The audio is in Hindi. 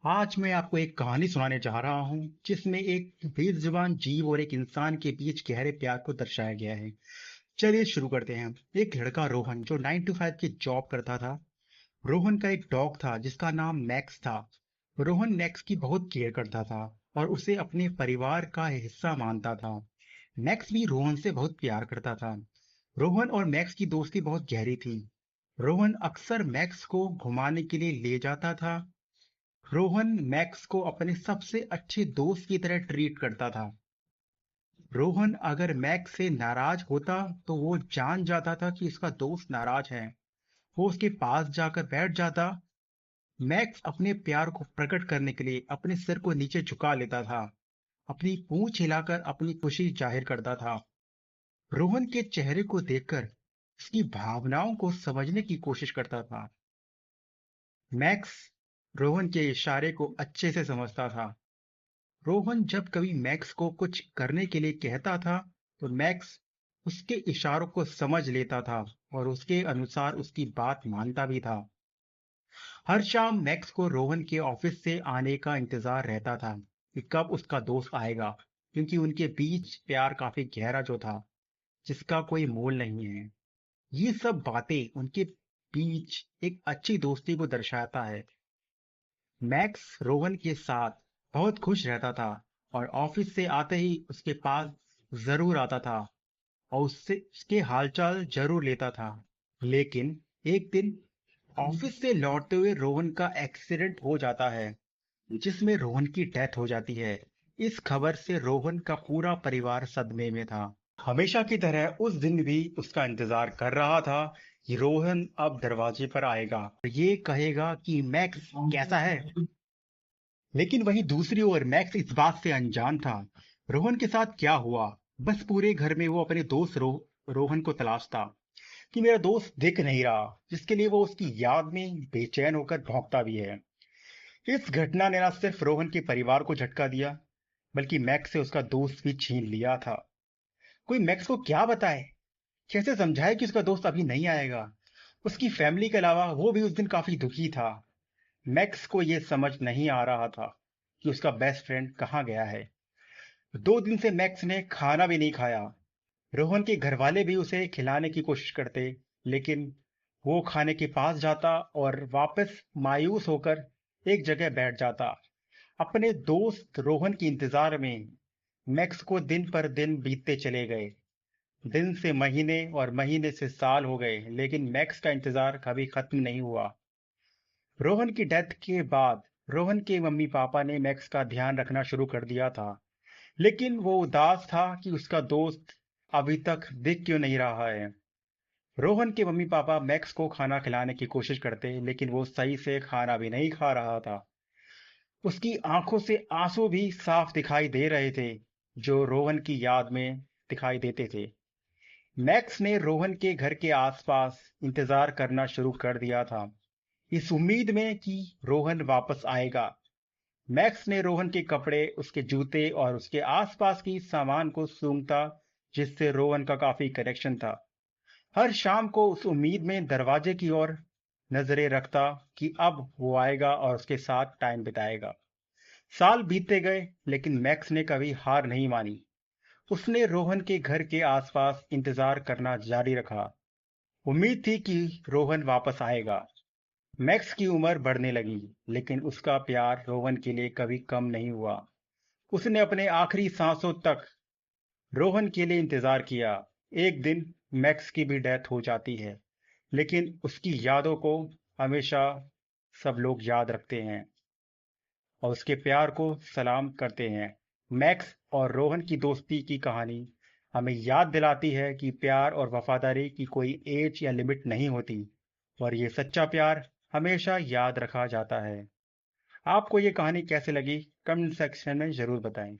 आज मैं आपको एक कहानी सुनाने जा रहा हूँ जिसमें एक बेजुबान जीव और एक इंसान के बीच गहरे प्यार को दर्शाया गया है। चलिए शुरू करते हैं। एक लड़का रोहन जो 9 to 5 की जॉब करता था। रोहन का एक डॉग था जिसका नाम मैक्स था। रोहन मैक्स की बहुत केयर करता था और उसे अपने परिवार का हिस्सा मानता था। मैक्स भी रोहन से बहुत प्यार करता था। रोहन और मैक्स की दोस्ती बहुत गहरी थी। रोहन अक्सर मैक्स को घुमाने के लिए ले जाता था। रोहन मैक्स को अपने सबसे अच्छे दोस्त की तरह ट्रीट करता था। रोहन अगर मैक्स से नाराज होता तो वो जान जाता था कि उसका दोस्त नाराज है। वो उसके पास जाकर बैठ जाता। मैक्स अपने प्यार को प्रकट करने के लिए अपने सिर को नीचे झुका लेता था। अपनी पूंछ हिलाकर अपनी खुशी जाहिर करता था। रोहन के चेहरे को देखकर उसकी भावनाओं को समझने की कोशिश करता था। मैक्स रोहन के इशारे को अच्छे से समझता था। रोहन जब कभी मैक्स को कुछ करने के लिए कहता था तो मैक्स उसके इशारों को समझ लेता था और उसके अनुसार उसकी बात मानता भी था। हर शाम मैक्स को रोहन के ऑफिस से आने का इंतजार रहता था कि कब उसका दोस्त आएगा, क्योंकि उनके बीच प्यार काफी गहरा जो था, जिसका कोई मोल नहीं है। ये सब बातें उनके बीच एक अच्छी दोस्ती को दर्शाता है। मैक्स रोहन के साथ बहुत खुश रहता था और ऑफिस से आते ही उसके पास जरूर आता था और उससे उसके हालचाल जरूर लेता था। लेकिन एक दिन ऑफिस से लौटते हुए रोहन का एक्सीडेंट हो जाता है, जिसमें रोहन की डेथ हो जाती है। इस खबर से रोहन का पूरा परिवार सदमे में था। हमेशा की तरह उस दिन भी उसका इंतजार कर रहा था कि रोहन अब दरवाजे पर आएगा और ये कहेगा कि मैक्स कैसा है। लेकिन वहीं दूसरी ओर मैक्स इस बात से अनजान था रोहन के साथ क्या हुआ। बस पूरे घर में वो अपने दोस्त रोहन को तलाशता कि मेरा दोस्त दिख नहीं रहा, जिसके लिए वो उसकी याद में बेचैन होकर भौंकता भी है। इस घटना ने न सिर्फ रोहन के परिवार को झटका दिया, बल्कि मैक्स से उसका दोस्त भी छीन लिया था। कोई मैक्स को क्या बताए, कैसे समझाए कि उसका दोस्त अभी नहीं आएगा। उसकी फैमिली के अलावा वो भी उस दिन काफी दुखी था। मैक्स को ये समझ नहीं आ रहा था कि उसका बेस्ट फ्रेंड कहाँ गया है। 2 दिन से मैक्स ने खाना भी नहीं खाया। रोहन के घर वाले भी उसे खिलाने की कोशिश करते, लेकिन वो खाने के पास जाता और वापस मायूस होकर एक जगह बैठ जाता। अपने दोस्त रोहन के इंतजार में मैक्स को दिन पर दिन बीतते चले गए। दिन से महीने और महीने से साल हो गए, लेकिन मैक्स का इंतजार कभी खत्म नहीं हुआ। रोहन की डेथ के बाद रोहन के मम्मी पापा ने मैक्स का ध्यान रखना शुरू कर दिया था, लेकिन वो उदास था कि उसका दोस्त अभी तक दिख क्यों नहीं रहा है। रोहन के मम्मी पापा मैक्स को खाना खिलाने की कोशिश करते, लेकिन वो सही से खाना भी नहीं खा रहा था। उसकी आंखों से आंसू भी साफ दिखाई दे रहे थे, जो रोहन की याद में दिखाई देते थे। मैक्स ने रोहन के घर के आसपास इंतजार करना शुरू कर दिया था, इस उम्मीद में कि रोहन वापस आएगा। मैक्स ने रोहन के कपड़े, उसके जूते और उसके आसपास की सामान को सूंघता, जिससे रोहन का काफी कनेक्शन था। हर शाम को उस उम्मीद में दरवाजे की ओर नजरें रखता कि अब वो आएगा और उसके साथ टाइम बिताएगा। साल बीतते गए, लेकिन मैक्स ने कभी हार नहीं मानी। उसने रोहन के घर के आसपास इंतजार करना जारी रखा। उम्मीद थी कि रोहन वापस आएगा। मैक्स की उम्र बढ़ने लगी, लेकिन उसका प्यार रोहन के लिए कभी कम नहीं हुआ। उसने अपने आखिरी सांसों तक रोहन के लिए इंतजार किया। एक दिन मैक्स की भी डेथ हो जाती है, लेकिन उसकी यादों को हमेशा सब लोग याद रखते हैं और उसके प्यार को सलाम करते हैं। मैक्स और रोहन की दोस्ती की कहानी हमें याद दिलाती है कि प्यार और वफादारी की कोई एज या लिमिट नहीं होती, और ये सच्चा प्यार हमेशा याद रखा जाता है। आपको ये कहानी कैसे लगी, कमेंट सेक्शन में जरूर बताएं।